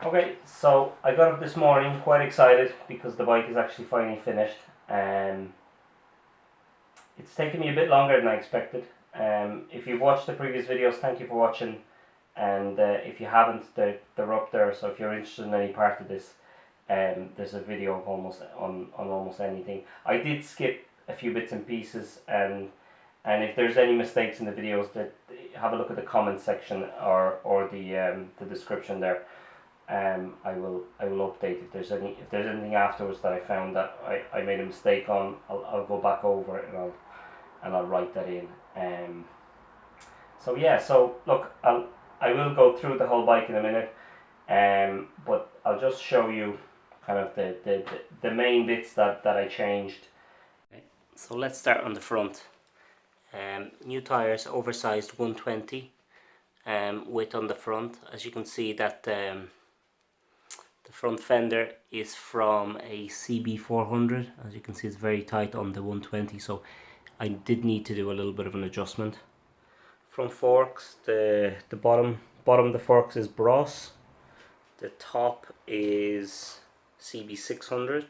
Okay, so I got up this morning quite excited because the bike is actually finally finished. It's taken me a bit longer than I expected. If you've watched the previous videos, thank you for watching. And if you haven't, they're up there. So if you're interested in any part of this, there's a video of on almost anything. I did skip a few bits and pieces, and if there's any mistakes in the videos, that have a look at the comment section or the description there. I will update if there's anything afterwards that I found that I made a mistake on. I'll go back over it and I'll write that in. So yeah, so look, I will go through the whole bike in a minute, but I'll just show you kind of the main bits that I changed. Okay. So let's start on the front. New tires, oversized 120 width on the front. As you can see that the front fender is from a CB400. As you can see, it's very tight on the 120, so I did need to do a little bit of an adjustment. Front forks, the bottom of the forks is Bros. The top is CB600.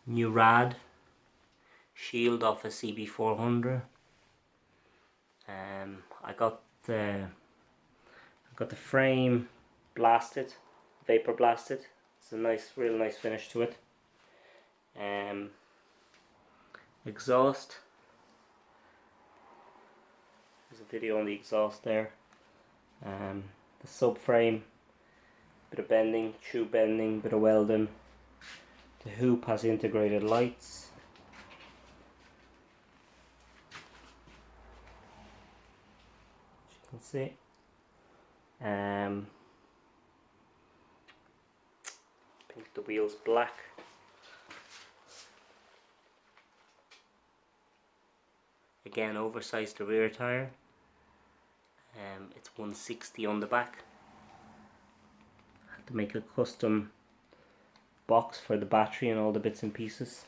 New rad shield off a CB400. I got the frame blasted, vapor blasted. It's a real nice finish to it. Exhaust. There's a video on the exhaust there. The subframe, bit of bending, tube bending, bit of welding. The hoop has integrated lights. As you can see. Paint the wheels black. Again, oversized the rear tire. It's 160 on the back. Had to make a custom box for the battery and all the bits and pieces.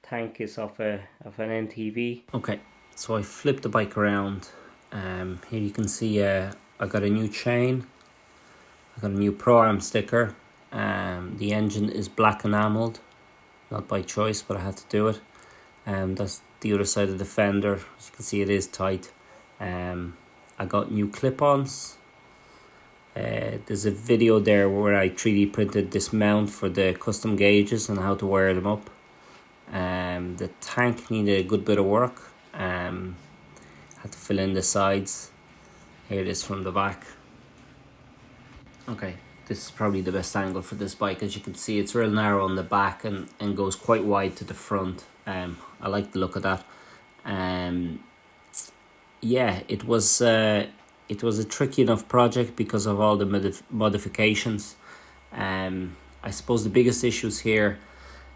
Tank is of an NTV. Okay, so I flipped the bike around. Here you can see I got a new chain. I got a new Pro Arm sticker. The engine is black enameled, not by choice, but I had to do it. That's the other side of the fender. As you can see, it is tight. I got new clip-ons. There's a video there where I 3D printed this mount for the custom gauges and how to wire them up. The tank needed a good bit of work. Had to fill in the sides. Here it is from the back. Okay, this is probably the best angle for this bike. As you can see, it's real narrow on the back and goes quite wide to the front. I like the look of that. Yeah, it was a tricky enough project because of all the modifications. I suppose the biggest issues here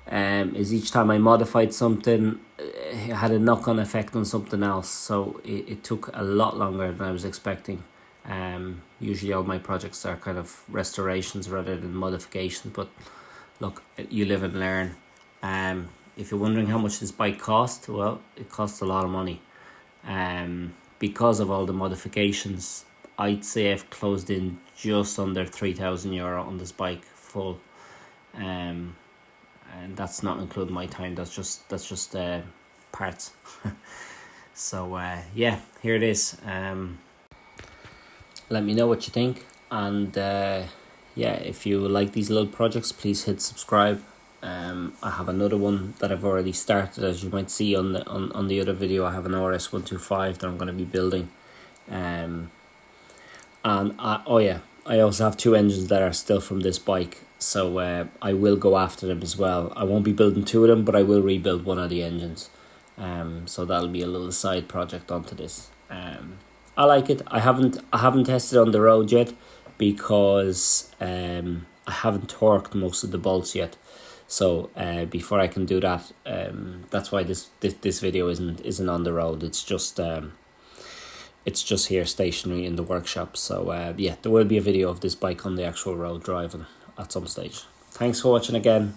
is each time I modified something, it had a knock-on effect on something else. So it took a lot longer than I was expecting. Usually all my projects are kind of restorations rather than modifications, but look, you live and learn. If you're wondering how much this bike cost, well, it costs a lot of money. Because of all the modifications, I'd say I've closed in just under €3,000 on this bike full. And that's not including my time, that's just parts. So yeah, here it is. Let me know what you think, and yeah, if you like these little projects, please hit subscribe. I have another one that I've already started, as you might see on the other video. I have an RS125 that I'm going to be building, and I also have 2 engines that are still from this bike, so I will go after them as well. I won't be building 2 of them, but I will rebuild one of the engines. So that'll be a little side project onto this. I like it. I haven't tested on the road yet because I haven't torqued most of the bolts yet. So before I can do that, that's why this video isn't on the road. It's just here stationary in the workshop. So yeah, there will be a video of this bike on the actual road driving at some stage. Thanks for watching again.